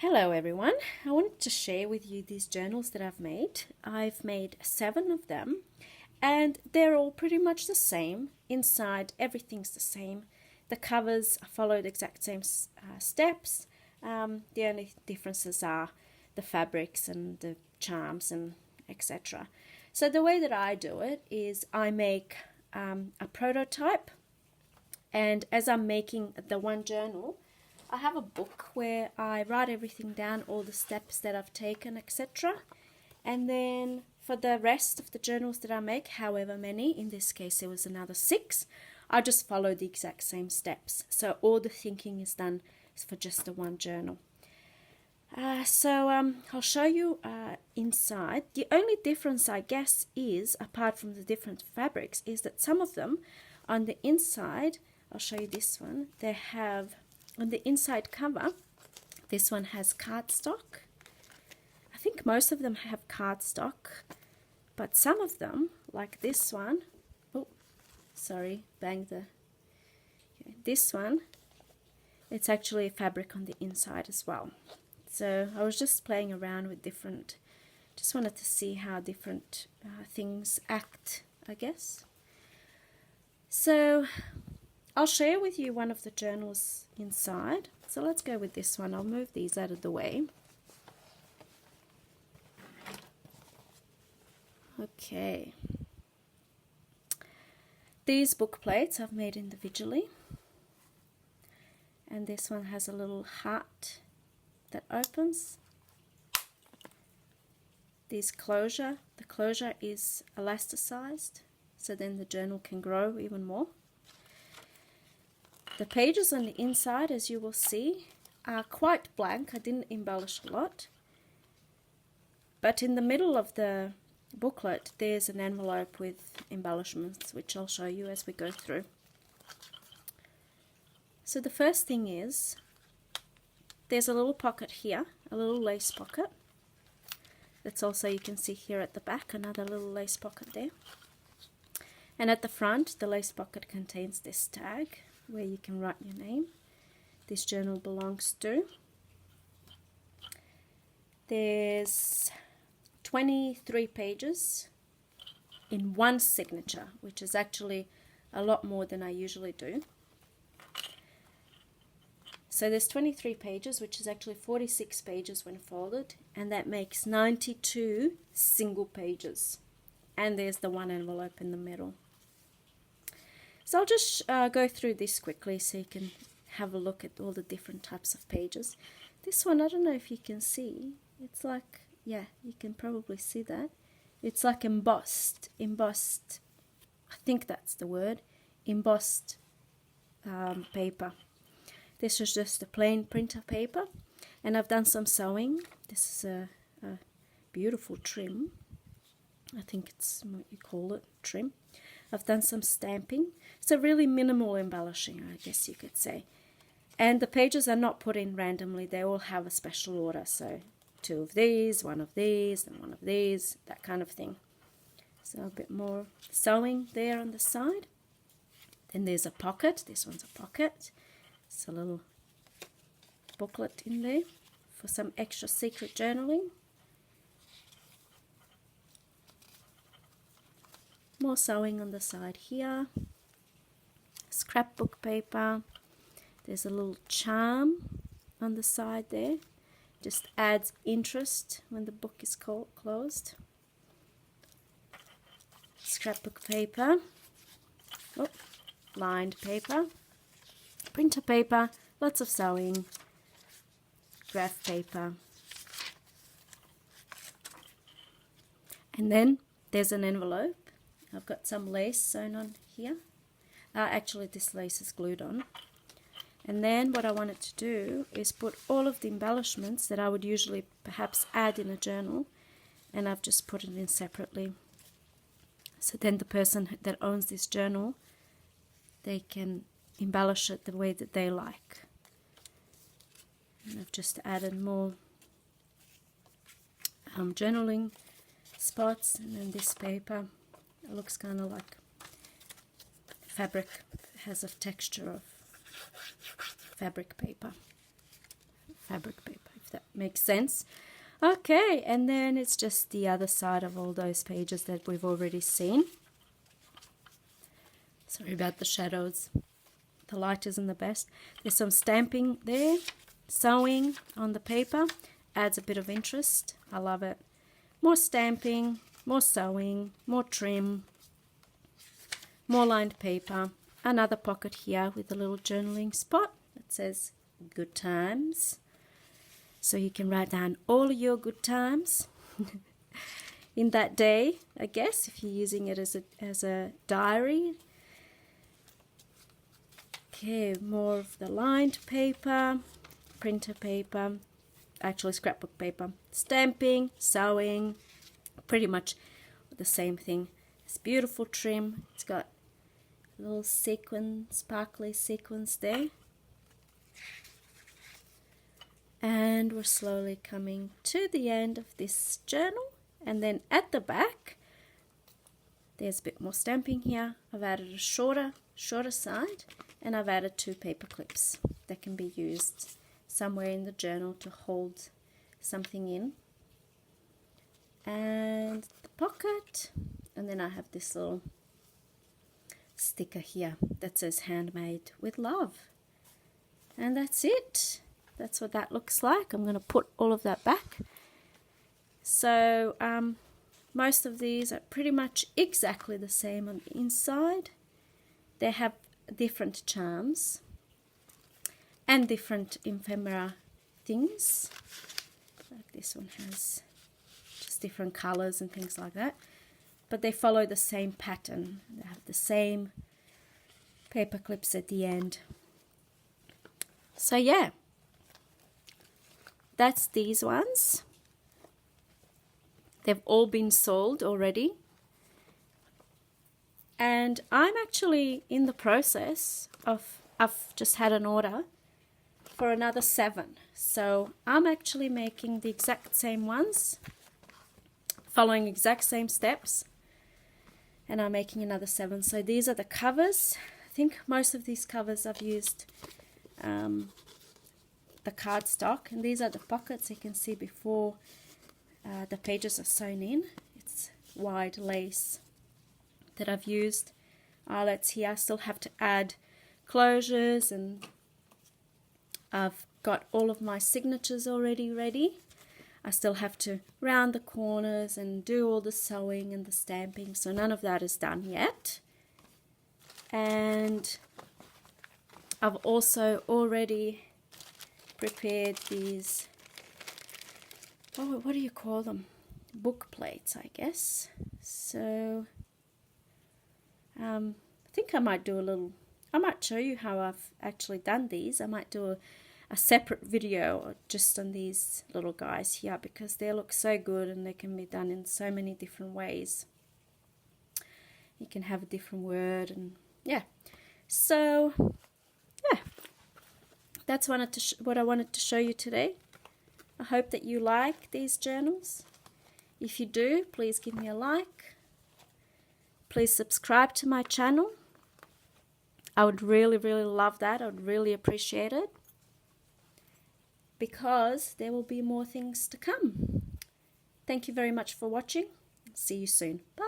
Hello everyone, I wanted to share with you these journals that I've made. I've made 7 of them and they're all pretty much the same. Inside everything's the same. The covers follow the exact same steps. The only differences are the fabrics and the charms and etc. So the way that I do it is I make a prototype, and as I'm making the one journal, I have a book where I write everything down, all the steps that I've taken, etc. And then for the rest of the journals that I make, however many, in this case it was another 6, I just follow the exact same steps. So all the thinking is done for just the one journal. I'll show you inside. The only difference, I guess, is, apart from the different fabrics, is that some of them on the inside, I'll show you this one, they have, on the inside cover, this one has cardstock. I think most of them have cardstock, but some of them, like this one, this one, it's actually fabric on the inside as well. So I was just playing around with different, just wanted to see how different things act, I guess. So I'll share with you one of the journals inside. So let's go with this one. I'll move these out of the way. Okay. These book plates I've made individually. And this one has a little heart that opens. The closure is elasticized, so then the journal can grow even more. The pages on the inside, as you will see, are quite blank. I didn't embellish a lot. But in the middle of the booklet, there's an envelope with embellishments, which I'll show you as we go through. So the first thing is, there's a little pocket here, a little lace pocket. That's also, you can see here at the back, another little lace pocket there. And at the front, the lace pocket contains this tag where you can write your name. This journal belongs to. There's 23 pages in one signature, which is actually a lot more than I usually do. So there's 23 pages, which is actually 46 pages when folded, and that makes 92 single pages. And there's the one envelope in the middle. So I'll just go through this quickly so you can have a look at all the different types of pages. This one, I don't know if you can see, it's like, yeah, you can probably see that. It's like embossed, I think that's the word, embossed paper. This is just a plain printer paper, and I've done some sewing. This is a beautiful trim. I think it's what you call it, trim. I've done some stamping. So really minimal embellishing, I guess you could say. And the pages are not put in randomly. They all have a special order. So 2 of these, 1 of these, and 1 of these, that kind of thing. So a bit more sewing there on the side. Then there's a pocket. This one's a pocket. It's a little booklet in there for some extra secret journaling. More sewing on the side here. Scrapbook paper. There's a little charm on the side there. Just adds interest when the book is closed. Scrapbook paper. Lined paper. Printer paper, lots of sewing, graph paper. And then there's an envelope. I've got some lace sewn on here. Actually, this lace is glued on. And then what I wanted to do is put all of the embellishments that I would usually perhaps add in a journal, and I've just put it in separately. So then the person that owns this journal, they can embellish it the way that they like. And I've just added more journaling spots, and then this paper, it looks kind of like fabric, it has a texture of fabric paper, if if that makes sense. Okay, and then it's just the other side of all those pages that we've already seen. Sorry about the shadows. The light isn't the best. There's some stamping there, sewing on the paper. Adds a bit of interest. I love it. More stamping, more sewing, more trim, more lined paper. Another pocket here with a little journaling spot that says good times. So you can write down all your good times in that day, I guess, if you're using it as a diary. Okay, more of the lined paper, printer paper, actually scrapbook paper, stamping, sewing, pretty much the same thing. It's beautiful trim. It's got a little sequin, sparkly sequins there. And we're slowly coming to the end of this journal. And then at the back, there's a bit more stamping here. I've added a shorter side, and I've added 2 paper clips that can be used somewhere in the journal to hold something in. And the pocket, and then I have this little sticker here that says handmade with love. And that's it. That's what that looks like. I'm going to put all of that back. So most of these are pretty much exactly the same on the inside. They have different charms and different ephemera things. Like this one has just different colors and things like that. But they follow the same pattern. They have the same paper clips at the end. So yeah. That's these ones. They've all been sold already. And I'm actually in the process of, I've just had an order for another 7. So I'm actually making the exact same ones, following exact same steps. And I'm making another 7. So these are the covers. I think most of these covers I've used the cardstock, and these are the pockets. You can see before the pages are sewn in. It's wide lace that I've used. Eyelets here. I still have to add closures, and I've got all of my signatures already ready. I still have to round the corners and do all the sewing and the stamping, so none of that is done yet. And I've also already prepared these, what do you call them? Book plates, I guess. So I think I might do I might show you how I've actually done these. I might do a separate video just on these little guys here, because they look so good and they can be done in so many different ways. You can have a different word, and yeah. So yeah, that's what I wanted to show you today. I hope that you like these journals. If you do, please give me a like. Please subscribe to my channel. I would really, really love that. I would really appreciate it, because there will be more things to come. Thank you very much for watching. See you soon. Bye.